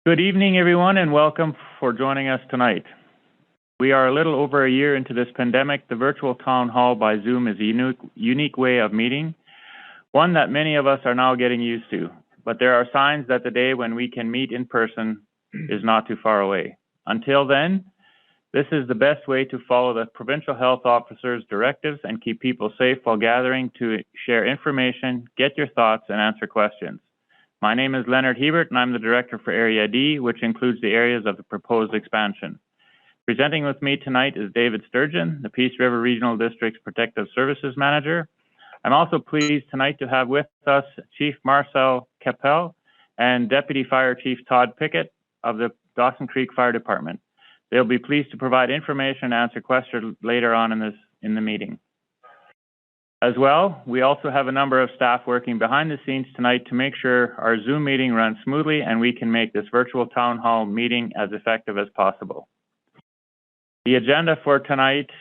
Good evening, everyone, and welcome for joining us tonight. We are a little over a year into this pandemic. The virtual town hall by Zoom is a unique way of meeting, one that many of us are now getting used to. But there are signs that the day when we can meet in person is not too far away. Until then, this is the best way to follow the provincial health officer's directives and keep people safe while gathering to share information, get your thoughts, and answer questions. My name is Leonard Hebert, and I'm the Director for Area D, which includes the areas of the proposed expansion. Presenting with me tonight is David Sturgeon, the Peace River Regional District's Protective Services Manager. I'm also pleased tonight to have with us Chief Marcel Capel and Deputy Fire Chief Todd Pickett of the Dawson Creek Fire Department. They'll be pleased to provide information and answer questions later on in the meeting. As well, we also have a number of staff working behind the scenes tonight to make sure our Zoom meeting runs smoothly and we can make this virtual town hall meeting as effective as possible. The agenda for tonight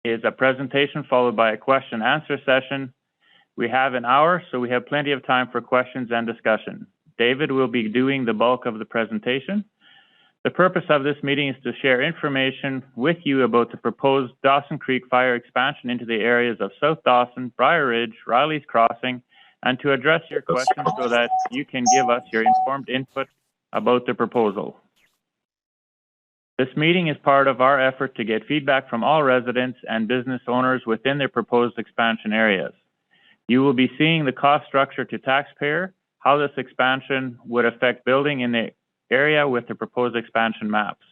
is a presentation followed by a question and answer session. We have an hour, so we have plenty of time for questions and discussion. David will be doing the bulk of the presentation. The purpose of this meeting is to share information with you about the proposed Dawson Creek Fire expansion into the areas of South Dawson, Briar Ridge, Riley's Crossing, and to address your questions so that you can give us your informed input about the proposal. This meeting is part of our effort to get feedback from all residents and business owners within their proposed expansion areas. You will be seeing the cost structure to taxpayer, how this expansion would affect building in the area with the proposed expansion maps.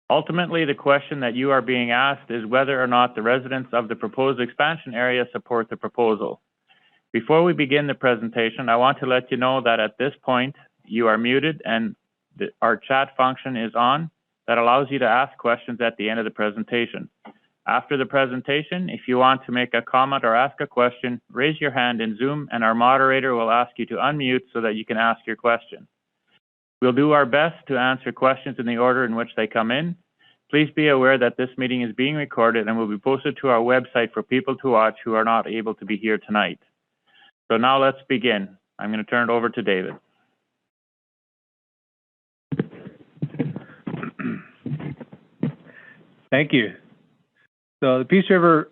Ultimately, the question that you are being asked is whether or not the residents of the proposed expansion area support the proposal. Before we begin the presentation, I want to let you know that at this point, you are muted and our chat function is on that allows you to ask questions at the end of the presentation. After the presentation, if you want to make a comment or ask a question, raise your hand in Zoom and our moderator will ask you to unmute so that you can ask your question. We'll do our best to answer questions in the order in which they come in. Please be aware that this meeting is being recorded and will be posted to our website for people to watch who are not able to be here tonight. So now let's begin. I'm going to turn it over to David. Thank you. So the Peace River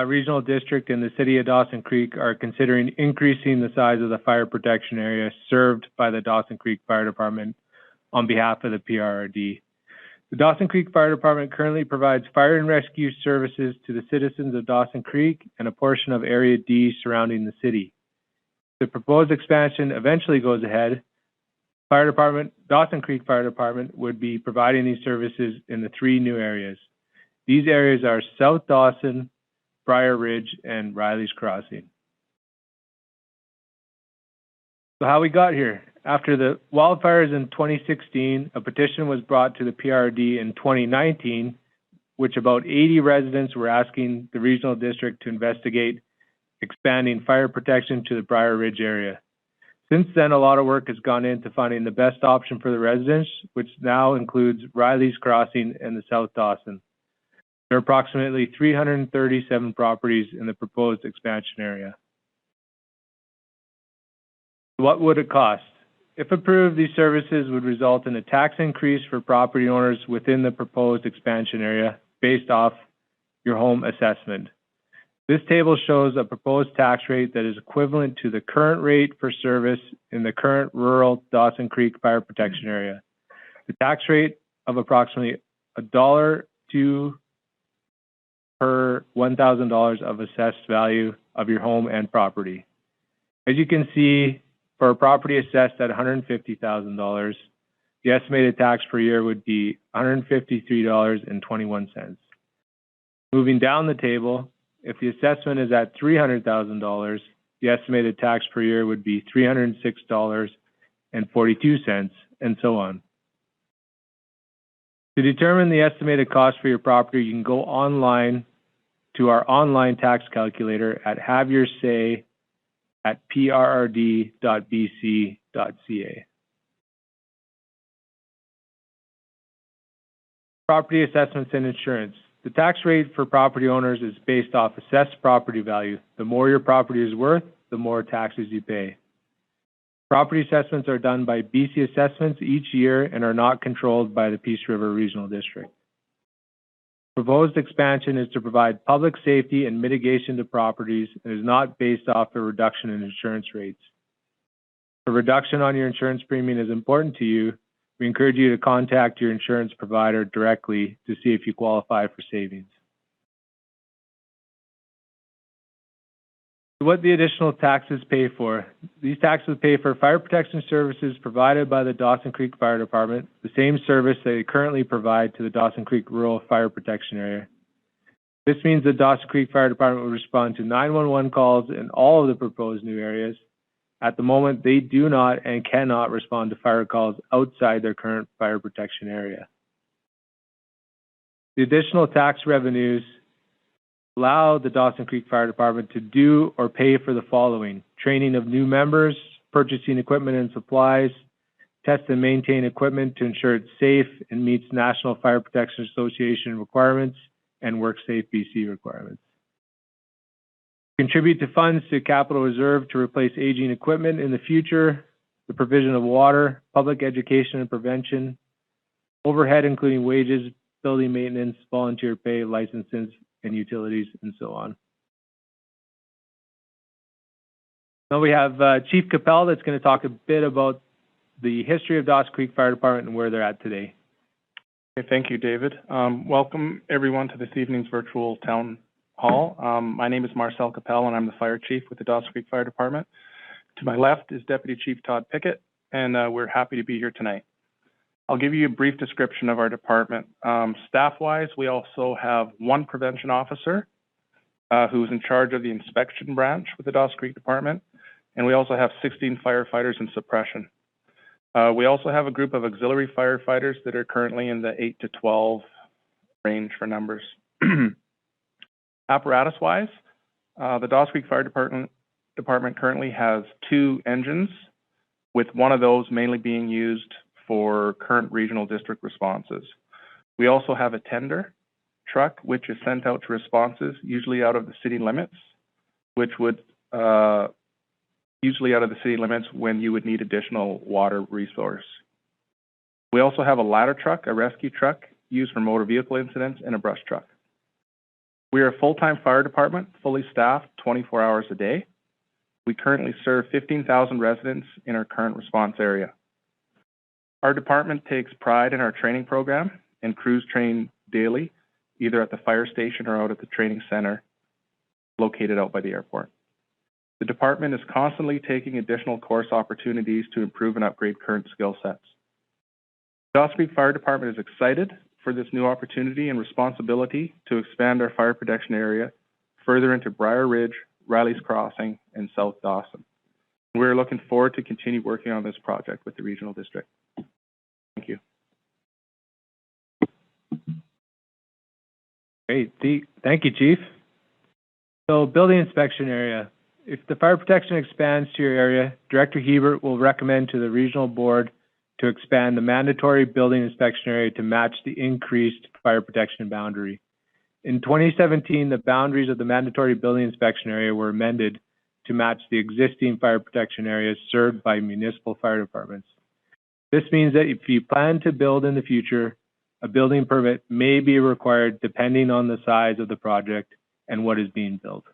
Regional District and the City of Dawson Creek are considering increasing the size of the fire protection area served by the Dawson Creek Fire Department on behalf of the PRRD. The Dawson Creek Fire Department currently provides fire and rescue services to the citizens of Dawson Creek and a portion of Area D surrounding the city. If the proposed expansion eventually goes ahead, Dawson Creek Fire Department would be providing these services in the three new areas. These areas are South Dawson, Briar Ridge, and Riley's Crossing. So how we got here? After the wildfires in 2016, a petition was brought to the PRRD in 2019, which about 80 residents were asking the regional district to investigate expanding fire protection to the Briar Ridge area. Since then, a lot of work has gone into finding the best option for the residents, which now includes Riley's Crossing and the South Dawson. There are approximately 337 properties in the proposed expansion area. What would it cost? If approved, these services would result in a tax increase for property owners within the proposed expansion area based off your home assessment. This table shows a proposed tax rate that is equivalent to the current rate for service in the current rural Dawson Creek fire protection area. The tax rate of approximately $1.02 per $1,000 of assessed value of your home and property. As you can see, for a property assessed at $150,000, the estimated tax per year would be $153.21. Moving down the table, if the assessment is at $300,000, the estimated tax per year would be $306.42, and so on. To determine the estimated cost for your property, you can go online to our online tax calculator at haveyoursay at prrd.bc.ca. Property assessments and insurance. The tax rate for property owners is based off assessed property value. The more your property is worth, the more taxes you pay. Property assessments are done by BC Assessments each year and are not controlled by the Peace River Regional District. Proposed expansion is to provide public safety and mitigation to properties and is not based off a reduction in insurance rates. If a reduction on your insurance premium is important to you, we encourage you to contact your insurance provider directly to see if you qualify for savings. What the additional taxes pay for. These taxes pay for fire protection services provided by the Dawson Creek Fire Department, the same service they currently provide to the Dawson Creek Rural Fire Protection Area. This means the Dawson Creek Fire Department will respond to 911 calls in all of the proposed new areas. At the moment, they do not and cannot respond to fire calls outside their current fire protection area. The additional tax revenues allow the Dawson Creek Fire Department to do or pay for the following: training of new members, purchasing equipment and supplies, test and maintain equipment to ensure it's safe and meets National Fire Protection Association requirements and WorkSafe BC requirements. Contribute to funds to capital reserve to replace aging equipment in the future, the provision of water, public education and prevention, overhead including wages, building maintenance, volunteer pay, licenses, and utilities, and so on. Now we have Chief Capel that's going to talk a bit about the history of Dawson Creek Fire Department and where they're at today. Okay, thank you, David. Welcome everyone to this evening's virtual town hall. My name is Marcel Capel and I'm the Fire Chief with the Dawson Creek Fire Department. To my left is Deputy Chief Todd Pickett, and we're happy to be here tonight. I'll give you a brief description of our department. Staff-wise, we also have one prevention officer who's in charge of the inspection branch with the Dawson Creek Department, and we also have 16 firefighters in suppression. We also have a group of auxiliary firefighters that are currently in the 8 to 12 range for numbers. Apparatus-wise, the Dawson Creek Fire Department currently has 2 engines, with one of those mainly being used for current regional district responses. We also have a tender truck, which is sent out to responses, usually out of the city limits, which would usually out of the city limits when you would need additional water resource. We also have a ladder truck, a rescue truck used for motor vehicle incidents, and a brush truck. We are a full-time fire department, fully staffed 24 hours a day. We currently serve 15,000 residents in our current response area. Our department takes pride in our training program, and crews train daily, either at the fire station or out at the training center located out by the airport. The department is constantly taking additional course opportunities to improve and upgrade current skill sets. The Dawson Creek Fire Department is excited for this new opportunity and responsibility to expand our fire protection area further into Briar Ridge, Riley's Crossing, and South Dawson. We're looking forward to continue working on this project with the regional district. Thank you. Great. Thank you, Chief. So, building inspection area. If the fire protection expands to your area, Director Hebert will recommend to the regional board to expand the mandatory building inspection area to match the increased fire protection boundary. In 2017, the boundaries of the mandatory building inspection area were amended to match the existing fire protection areas served by municipal fire departments. This means that if you plan to build in the future, a building permit may be required depending on the size of the project and what is being built.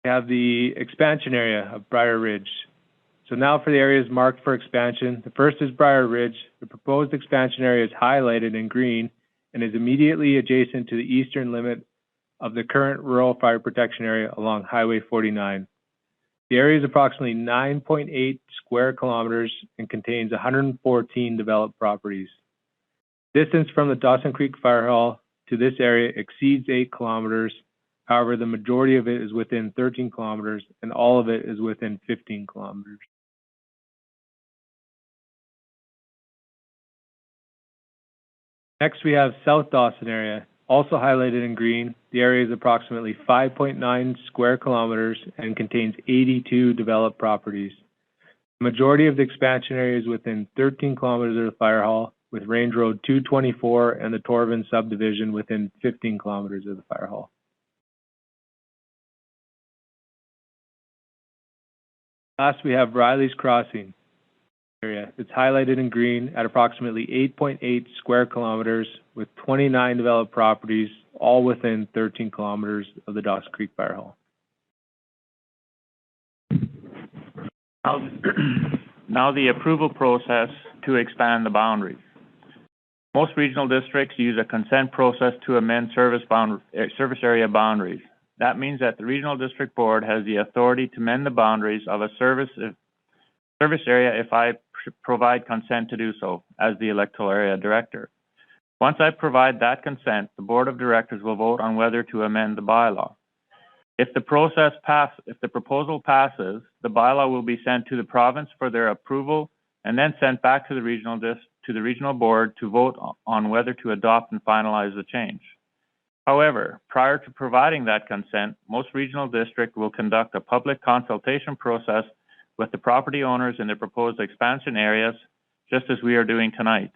We have the expansion area of Briar Ridge. So now for the areas marked for expansion. The first is Briar Ridge. The proposed expansion area is highlighted in green and is immediately adjacent to the eastern limit of the current rural fire protection area along Highway 49. The area is approximately 9.8 square kilometers and contains 114 developed properties. Distance from the Dawson Creek Fire Hall to this area exceeds 8 kilometers. However, the majority of it is within 13 kilometers and all of it is within 15 kilometers. Next, we have South Dawson area, also highlighted in green. The area is approximately 5.9 square kilometers and contains 82 developed properties. The majority of the expansion area is within 13 kilometers of the fire hall, with Range Road 224 and the Torvin subdivision within 15 kilometers of the fire hall. Last, we have Riley's Crossing area. It's highlighted in green at approximately 8.8 square kilometers with 29 developed properties, all within 13 kilometers of the Dawson Creek Fire Hall. Now the approval process to expand the boundaries. Most regional districts use a consent process to amend service area boundaries. That means that the Regional District Board has the authority to amend the boundaries of a service area if I provide consent to do so as the electoral area director. Once I provide that consent, the Board of Directors will vote on whether to amend the bylaw. If the proposal passes, the bylaw will be sent to the province for their approval and then sent back to the regional board to vote on whether to adopt and finalize the change. However, prior to providing that consent, most regional districts will conduct a public consultation process with the property owners in the proposed expansion areas, just as we are doing tonight.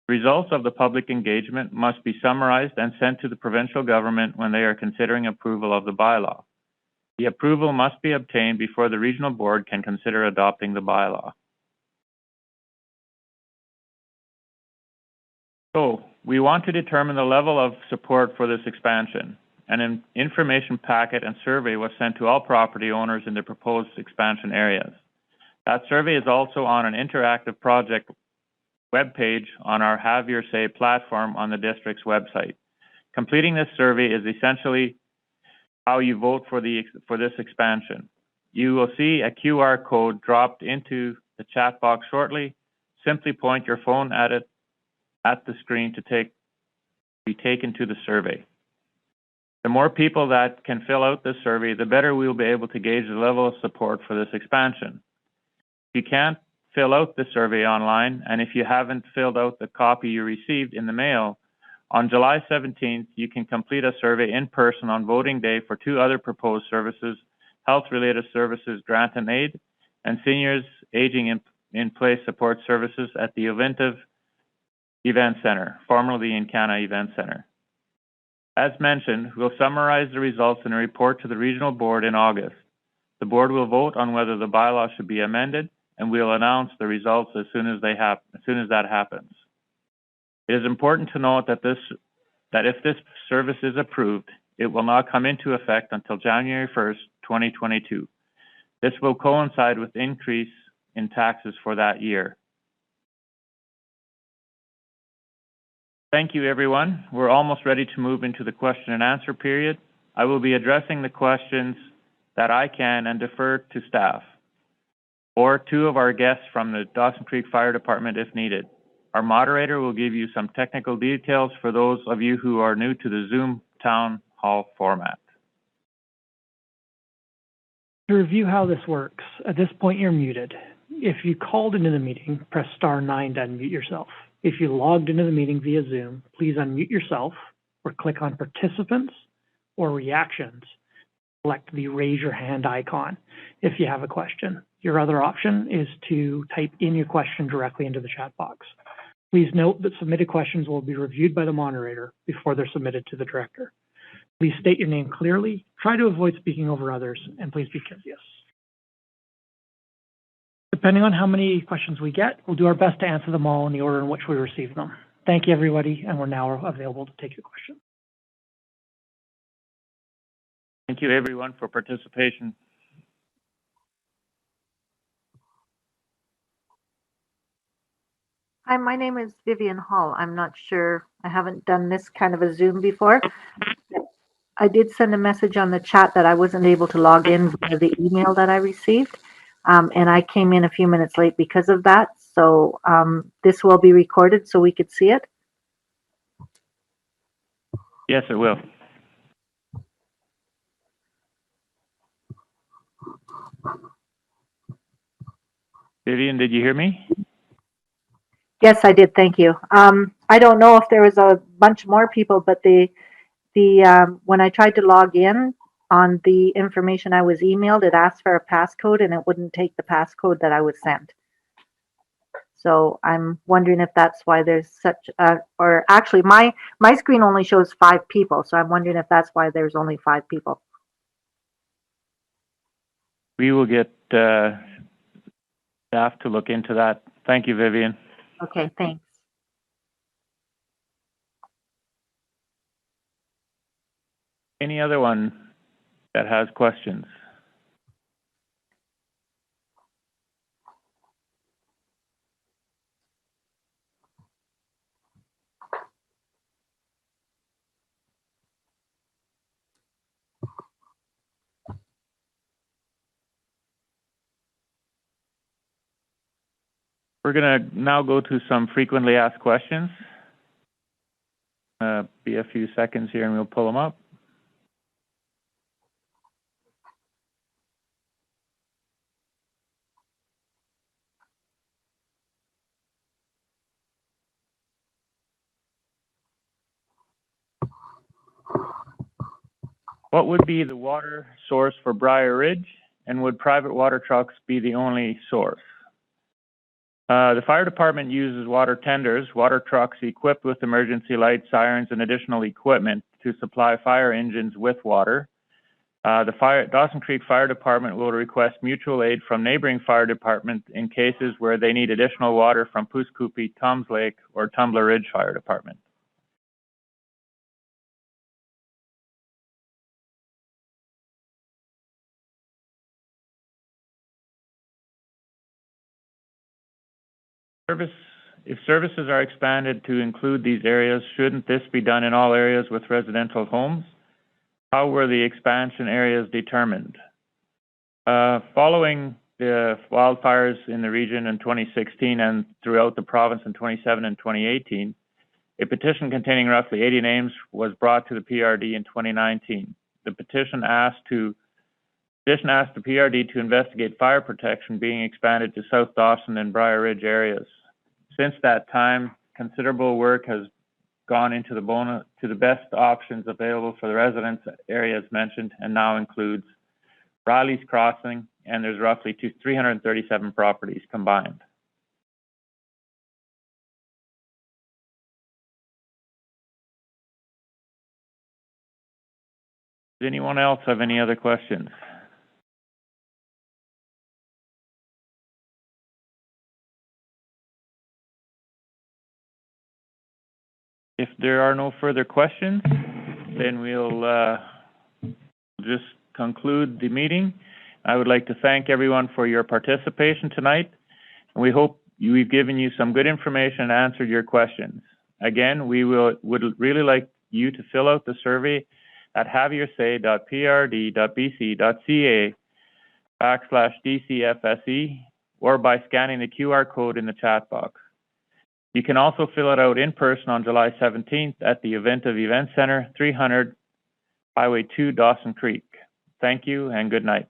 Results of the public engagement must be summarized and sent to the provincial government when they are considering approval of the bylaw. The approval must be obtained before the regional board can consider adopting the bylaw. So, we want to determine the level of support for this expansion. An information packet and survey was sent to all property owners in the proposed expansion areas. That survey is also on an interactive project webpage on our Have Your Say platform on the district's website. Completing this survey is essentially how you vote for this expansion. You will see a QR code dropped into the chat box shortly. Simply point your phone at it at the screen to be taken to the survey. The more people that can fill out this survey, the better we will be able to gauge the level of support for this expansion. If you can't fill out the survey online, and if you haven't filled out the copy you received in the mail, on July 17th, you can complete a survey in person on voting day for two other proposed services, health-related services grant and aid, and seniors aging in place support services at the Ovintiv Event Center, formerly the Encana Event Center. As mentioned, we'll summarize the results in a report to the regional board in August. The board will vote on whether the bylaw should be amended, and we'll announce the results as soon as that happens. It is important to note that if this service is approved, it will not come into effect until January 1st, 2022. This will coincide with increase in taxes for that year. Thank you, everyone. We're almost ready to move into the question and answer period. I will be addressing the questions that I can and defer to staff, or two of our guests from the Dawson Creek Fire Department if needed. Our moderator will give you some technical details for those of you who are new to the Zoom town hall format. To review how this works, at this point you're muted. If you called into the meeting, press *9 to unmute yourself. If you logged into the meeting via Zoom, please unmute yourself or click on Participants or Reactions. Select the Raise Your Hand icon if you have a question. Your other option is to type in your question directly into the chat box. Please note that submitted questions will be reviewed by the moderator before they're submitted to the director. Please state your name clearly, try to avoid speaking over others, and please be courteous. Depending on how many questions we get, we'll do our best to answer them all in the order in which we receive them. Thank you, everybody, and we're now available to take your questions. Thank you, everyone, for participation. Hi, my name is Vivian Hall. I'm not sure, I haven't done this kind of a Zoom before. I did send a message on the chat that I wasn't able to log in via the email that I received. And I came in a few minutes late because of that. So this will be recorded so we could see it. Yes, it will. Vivian, did you hear me? Yes, I did. Thank you. I don't know if there was a bunch more people, but when I tried to log in on the information I was emailed, it asked for a passcode and it wouldn't take the passcode that I was sent. So I'm wondering if that's why there's such or actually my screen only shows 5 people. So I'm wondering if that's why there's only 5 people. we will get staff to look into that. Thank you, Vivian. Okay, thanks. Any other one that has questions? We're going to now go to some frequently asked questions. Be a few seconds here and we'll pull them up. What would be the water source for Briar Ridge, and would private water trucks be the only source? The fire department uses water tenders, water trucks equipped with emergency lights, sirens, and additional equipment to supply fire engines with water. The Dawson Creek Fire Department will request mutual aid from neighboring fire departments in cases where they need additional water from Pooskoopi, Toms Lake, or Tumbler Ridge Fire Department. If services are expanded to include these areas, shouldn't this be done in all areas with residential homes? How were the expansion areas determined? Following the wildfires in the region in 2016 and throughout the province in 2017 and 2018, a petition containing roughly 80 names was brought to the PRRD in 2019. The petition asked the PRRD to investigate fire protection being expanded to South Dawson and Briar Ridge areas. Since that time, considerable work has gone into the best options available for the residents areas mentioned, and now includes Riley's Crossing, and there's roughly 337 properties combined. Does anyone else have any other questions? If there are no further questions, then we'll just conclude the meeting. I would like to thank everyone for your participation tonight, and we hope we've given you some good information and answered your questions. Again, we would really like you to fill out the survey at haveyoursay.prrd.bc.ca/DCFSE or by scanning the QR code in the chat box. You can also fill it out in person on July 17th at the Event Center, 300 Highway 2, Dawson Creek. Thank you and good night.